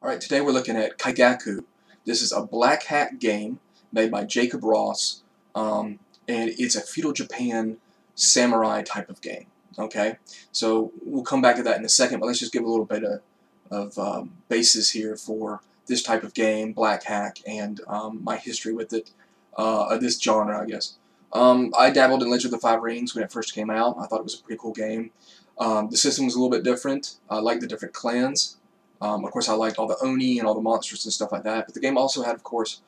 Alright, today we're looking at Kaigaku. This is a black hat game made by Jacob Ross, and it's a feudal Japan samurai type of game. Okay, so we'll come back to that in a second, but let's just give a little bit of basis here for this type of game, black hack, and my history with it, this genre, I guess. I dabbled in Legend of the Five Rings when it first came out. I thought it was a pretty cool game. The system was a little bit different. I liked the different clans. Of course, I liked all the Oni and all the monsters and stuff like that. But the game also had, of course,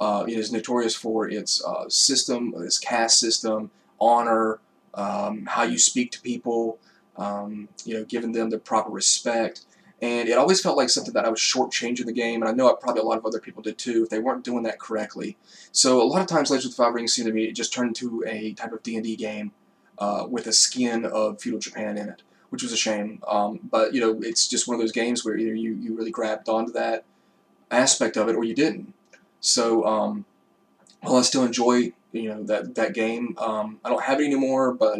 it is notorious for its system, its caste system, honor, how you speak to people, giving them the proper respect. And it always felt like something that I was shortchanging the game, and I know probably a lot of other people did too, if they weren't doing that correctly. So a lot of times Legend of the Five Rings seemed to me it just turned into a type of D&D game with a skin of feudal Japan in it, which was a shame. But it's just one of those games where either you really grabbed onto that aspect of it or you didn't. So while I still enjoy that game, I don't have it anymore, but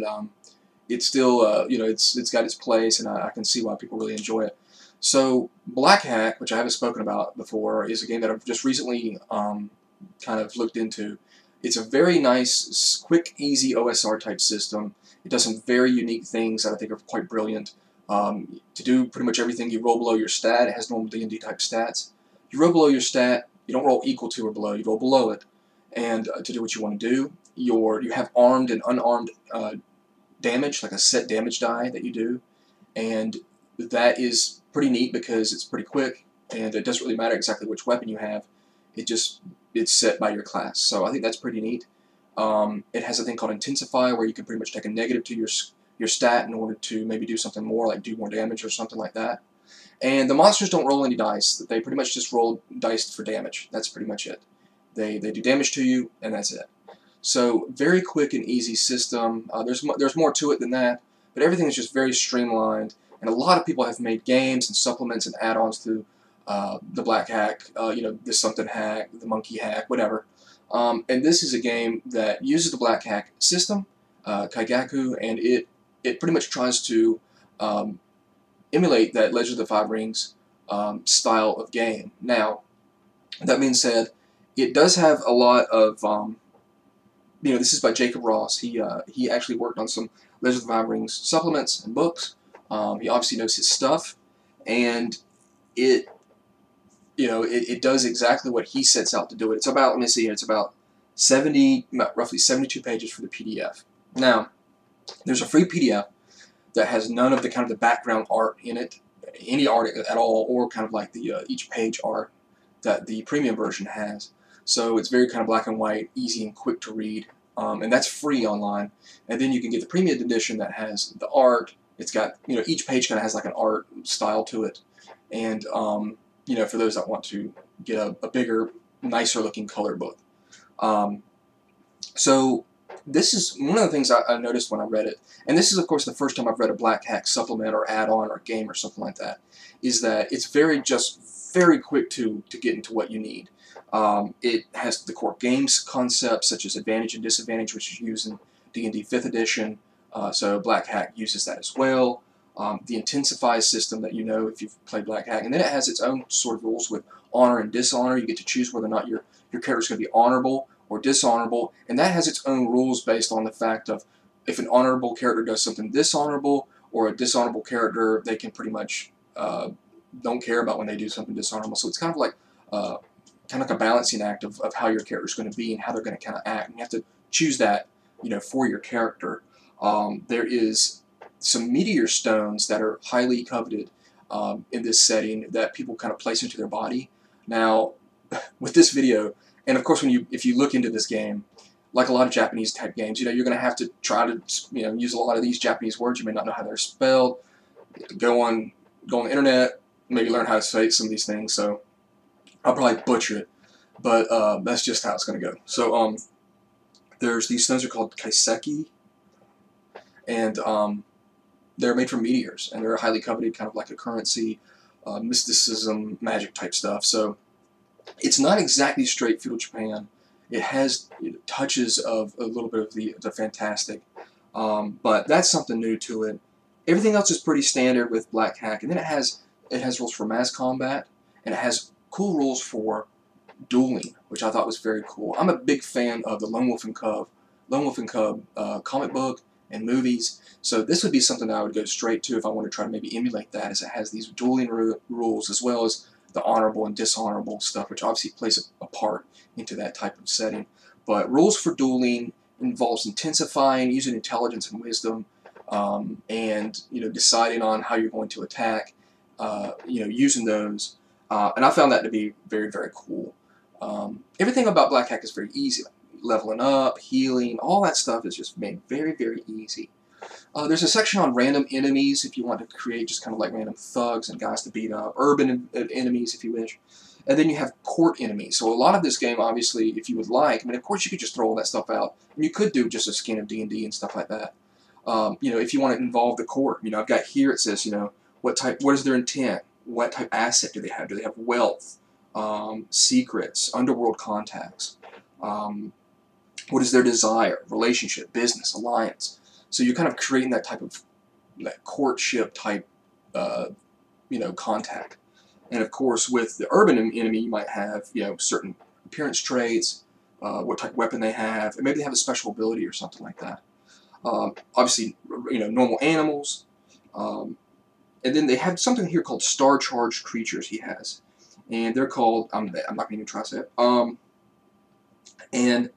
it's still it's got its place, and I can see why people really enjoy it. So Black Hack, which I haven't spoken about before, is a game that I've just recently kind of looked into. It's a very nice, quick, easy OSR type system. It does some very unique things that I think are quite brilliant. To do pretty much everything, you roll below your stat. It has normal D&D type stats. You roll below your stat. You don't roll equal to or below. You roll below it. And to do what you want to do, you have armed and unarmed damage, like a set damage die that you do. And that is pretty neat because it's pretty quick, and it doesn't really matter exactly which weapon you have. It's set by your class. So I think that's pretty neat. It has a thing called Intensify, where you can pretty much take a negative to your stat in order to maybe do something more, like do more damage or something like that. And the monsters don't roll any dice. They pretty much just roll dice for damage. That's pretty much it. They do damage to you, and that's it. So very quick and easy system. There's more to it than that, but everything is just very streamlined. And a lot of people have made games and supplements and add-ons to the Black Hack, the something hack, the monkey hack, whatever. And this is a game that uses the Black Hack system, Kaigaku, and it pretty much tries to emulate that Legend of the Five Rings style of game. Now, that being said, it does have a lot of, this is by Jacob Ross. He actually worked on some Legend of the Five Rings supplements and books. He obviously knows his stuff, and it does exactly what he sets out to do it. It's about, let me see here, it's about roughly 72 pages for the PDF. Now, there's a free PDF that has none of the background art in it, any art at all, or kind of like the each page art that the premium version has. So it's very kind of black and white, easy and quick to read, and that's free online. And then you can get the premium edition that has the art. It's got, each page kind of has like an art style to it, and for those that want to get a bigger, nicer looking color book. So this is one of the things I noticed when I read it, and this is of course the first time I've read a Black Hack supplement or add-on or game or something like that, is that it's very quick to get into what you need. It has the core games concepts such as advantage and disadvantage, which is used in D&D 5th edition. So Black Hack uses that as well. The Intensify system that if you've played Black Hack, and then it has its own sort of rules with honor and dishonor. You get to choose whether or not your character is going to be honorable or dishonorable, and that has its own rules based on the fact of if an honorable character does something dishonorable, or a dishonorable character, they can pretty much don't care about when they do something dishonorable. So it's kind of like a balancing act of how your character is going to be and how they're going to kind of act, and you have to choose that for your character. There is some meteor stones that are highly coveted in this setting that people kind of place into their body. Now, with this video, and of course if you look into this game, like a lot of Japanese type games, you're going to have to try to use a lot of these Japanese words. You may not know how they're spelled. You have to go on the internet, maybe learn how to say some of these things. So I'll probably butcher it, but that's just how it's going to go. So there's these stones are called kaiseki, and they're made from meteors, and they're highly coveted, kind of like a currency, mysticism, magic type stuff. So it's not exactly straight feudal Japan. It has touches of a little bit of the fantastic, but that's something new to it. Everything else is pretty standard with Black Hack, and then it has rules for mass combat, and it has cool rules for dueling, which I thought was very cool. I'm a big fan of the Lone Wolf and Cub comic book and movies, so this would be something that I would go straight to if I want to try to maybe emulate that, as it has these dueling rules as well as the honorable and dishonorable stuff, which obviously plays a part into that type of setting. But rules for dueling involves intensifying, using intelligence and wisdom, and deciding on how you're going to attack, using those. And I found that to be very, very cool. Everything about Black Hack is very easy. Like leveling up, healing, all that stuff is just made very, very easy. There's a section on random enemies if you want to create just kind of like random thugs and guys to beat up, urban enemies if you wish. And then you have court enemies. So a lot of this game, obviously, if you would like, I mean, of course you could just throw all that stuff out, and you could do just a skin of D&D and stuff like that. If you want to involve the court, I've got here it says, what is their intent? What type of asset do they have? Do they have wealth, secrets, underworld contacts? What is their desire? Relationship, business, alliance. So you're kind of creating that type of courtship type, contact. And of course, with the urban enemy, you might have certain appearance traits, what type of weapon they have, and maybe they have a special ability or something like that. Obviously, normal animals, and then they have something here called star-charged creatures. He has, and they're called. I'm not going to even try to say it. And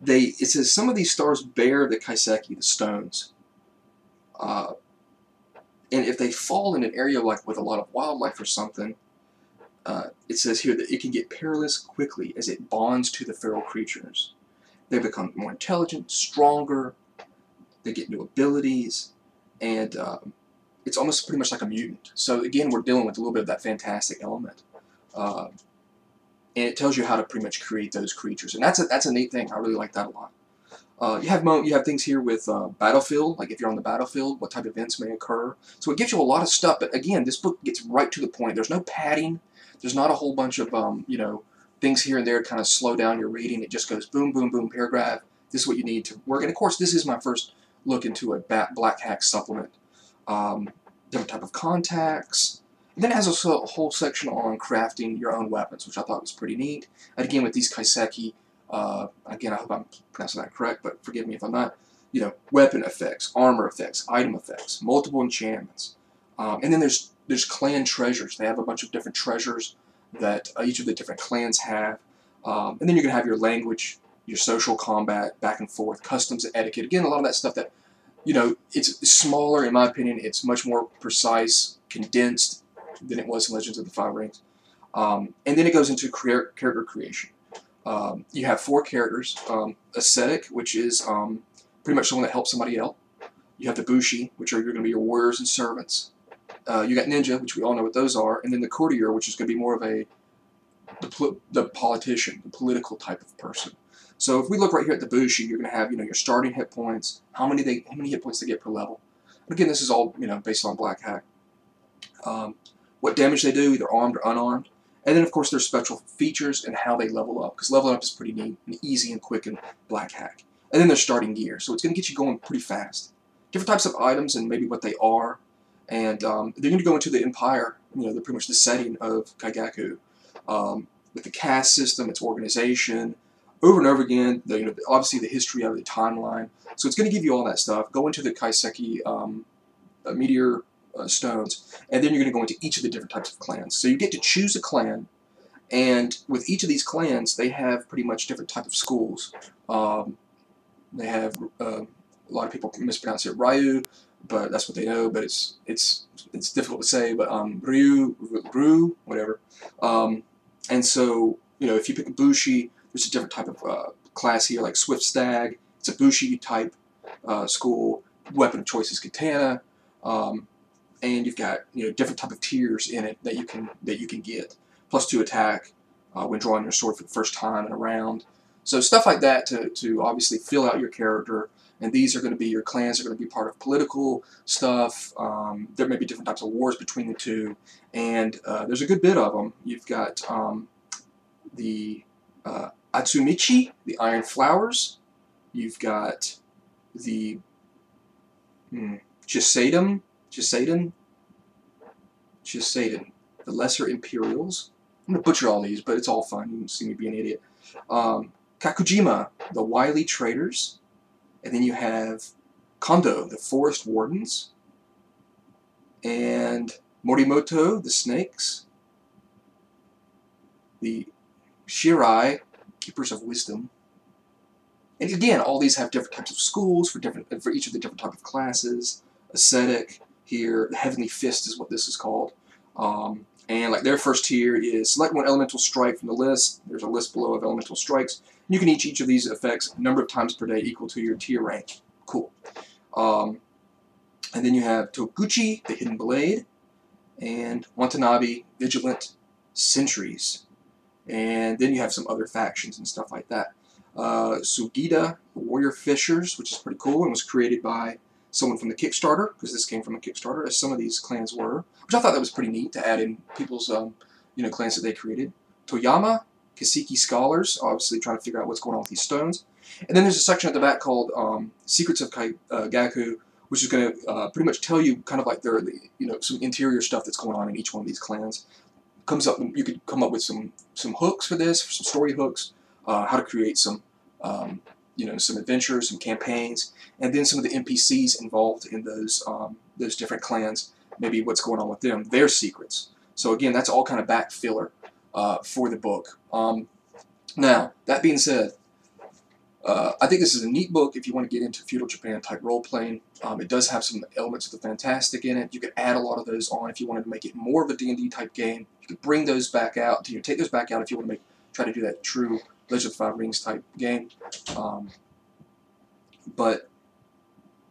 it says some of these stars bear the kaiseki, the stones. And if they fall in an area like with a lot of wildlife or something, it says here that it can get perilous quickly as it bonds to the feral creatures. They become more intelligent, stronger, they get new abilities, and it's almost pretty much like a mutant. So again, we're dealing with a little bit of that fantastic element. And it tells you how to pretty much create those creatures. And that's a neat thing. I really like that a lot. You have things here with battlefield, like if you're on the battlefield, what type of events may occur. So it gives you a lot of stuff, but again, this book gets right to the point. There's no padding. There's not a whole bunch of, things here and there to kind of slow down your reading. It just goes boom, boom, boom, paragraph. This is what you need to work. And of course, this is my first look into a Black Hack supplement. Different type of contacts. And then it has a whole section on crafting your own weapons, which I thought was pretty neat. And again, with these kaiseki, again, I hope I'm pronouncing that correct, but forgive me if I'm not, weapon effects, armor effects, item effects, multiple enchantments. And then there's clan treasures. They have a bunch of different treasures that each of the different clans have. And then you're going to have your language, your social combat, back and forth, customs and etiquette. Again, a lot of that stuff that, it's smaller, in my opinion. It's much more precise, condensed than it was in Legends of the Five Rings. And then it goes into character creation. You have 4 characters. Ascetic, which is pretty much someone that helps somebody else. You have the Bushi, which are going to be your warriors and servants. You got Ninja, which we all know what those are. And then the Courtier, which is going to be more of the politician, the political type of person. So if we look right here at the Bushi, you're going to have your starting hit points, how many hit points they get per level. And again, this is all based on Black Hack. What damage they do, either armed or unarmed. And then, of course, there's special features and how they level up, because leveling up is pretty neat and easy and quick in Black Hack. And then there's starting gear, so it's going to get you going pretty fast. Different types of items and maybe what they are. And they're going to go into the Empire, pretty much the setting of Kaigaku. With the caste system, its organization, over and over again, obviously the history of the timeline. So it's going to give you all that stuff. Go into the kaiseki meteor stones, and then you're going to go into each of the different types of clans. So you get to choose a clan, and with each of these clans, they have pretty much different type of schools. They have a lot of people mispronounce it Ryu, but that's what they know. But it's difficult to say. But Ryu, whatever. And so if you pick a Bushi, there's a different type of class here, like Swift Stag. It's a Bushi type school. Weapon of choice is katana. And you've got different type of tiers in it that you can get. +2 attack when drawing your sword for the first time in a round. So stuff like that to obviously fill out your character. And these are going to be your clans are going to be part of political stuff. There may be different types of wars between the two, and there's a good bit of them. You've got the Atsumichi, the Iron Flowers. You've got the Chisaden, the Lesser Imperials. I'm going to butcher all these, but it's all fun. You can see me be an idiot. Kakujima, the wily traders. And then you have Kondo, the forest wardens. And Morimoto, the snakes. The Shirai, keepers of wisdom. And again, all these have different types of schools for each of the different type of classes. Ascetic here, the Heavenly Fist is what this is called. And like their first tier is select one elemental strike from the list. There's a list below of elemental strikes. You can each of these effects a number of times per day equal to your tier rank. Cool. And then you have Toguchi, the Hidden Blade, and Watanabe, Vigilant Sentries. And then you have some other factions and stuff like that. Sugida, the Warrior Fishers, which is pretty cool and was created by someone from the Kickstarter, because this came from a Kickstarter, as some of these clans were, which I thought that was pretty neat to add in people's clans that they created. Toyama, Kaseki Scholars, obviously trying to figure out what's going on with these stones. And then there's a section at the back called Secrets of Kaigaku, which is going to pretty much tell you kind of like some interior stuff that's going on in each one of these clans. You could come up with some hooks for this, some story hooks, how to create some some adventures, some campaigns, and then some of the NPCs involved in those different clans, maybe what's going on with them, their secrets. So again, that's all kind of back filler for the book. Now, that being said, I think this is a neat book if you want to get into feudal Japan type role-playing. It does have some elements of the fantastic in it. You could add a lot of those on if you wanted to make it more of a D&D type game. You could bring those back out. Take those back out if you want to try to do that true Legend of the Five Rings type game. But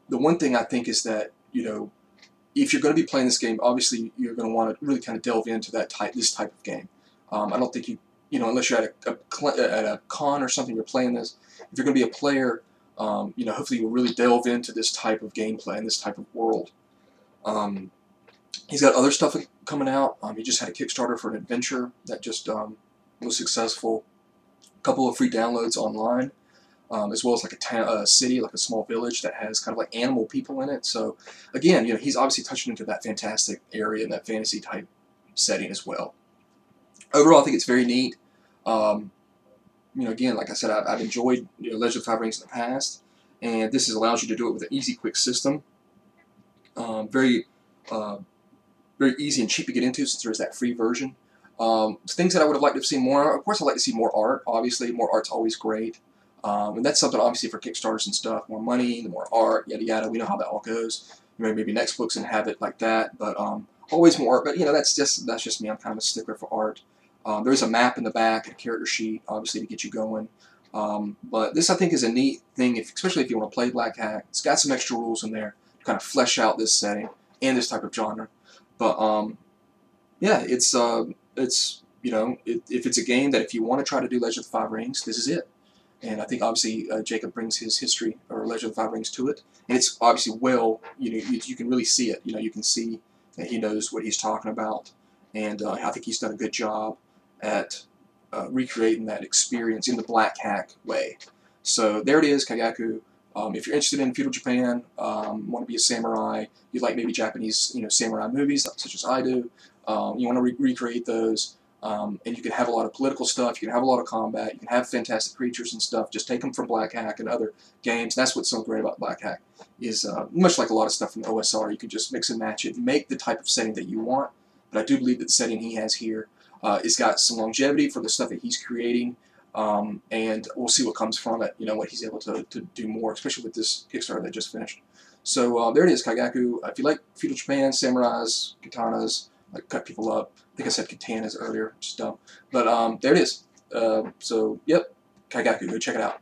the one thing I think is that, if you're going to be playing this game, obviously you're going to want to really kind of delve into this type of game. I don't think unless you're at a con or something, you're playing this. If you're going to be a player, hopefully you'll really delve into this type of gameplay and this type of world. He's got other stuff coming out. He just had a Kickstarter for an adventure that just was successful. A couple of free downloads online, as well as like a city, like a small village that has kind of like animal people in it. So again, he's obviously touching into that fantastic area and that fantasy type setting as well. Overall, I think it's very neat. Again, like I said, I've enjoyed Legend of the Five Rings in the past, and this allows you to do it with an easy, quick system. Very easy and cheap to get into since there's that free version. Things that I would have liked to have seen more. Of course, I'd like to see more art. Obviously, more art's always great. And that's something obviously for Kickstarters and stuff. More money, the more art, yada yada. We know how that all goes. Maybe next books and have it like that. But always more art. But that's just me. I'm kind of a stickler for art. There's a map in the back, a character sheet, obviously to get you going. But this I think is a neat thing, especially if you want to play Black Hat. It's got some extra rules in there to kind of flesh out this setting and this type of genre. But yeah, it's if it's a game that if you want to try to do Legend of the Five Rings, this is it. And I think obviously Jacob brings his history or Legend of the Five Rings to it, and it's obviously you can really see it. You can see that he knows what he's talking about, and I think he's done a good job at recreating that experience in the Black Hack way. So there it is, Kaigaku. If you're interested in feudal Japan, want to be a samurai, you like maybe Japanese samurai movies such as I do, you want to recreate those, and you can have a lot of political stuff, you can have a lot of combat, you can have fantastic creatures and stuff. Just take them from Black Hack and other games. That's what's so great about Black Hack, is much like a lot of stuff from the OSR, you can just mix and match it, make the type of setting that you want. But I do believe that the setting he has here has got some longevity for the stuff that he's creating, and we'll see what comes from it, what he's able to do more, especially with this Kickstarter that just finished. So there it is, Kaigaku. If you like feudal Japan, samurais, katanas, like cut people up. I think I said katanas earlier, just dumb. But there it is. So, yep, Kaigaku, go check it out.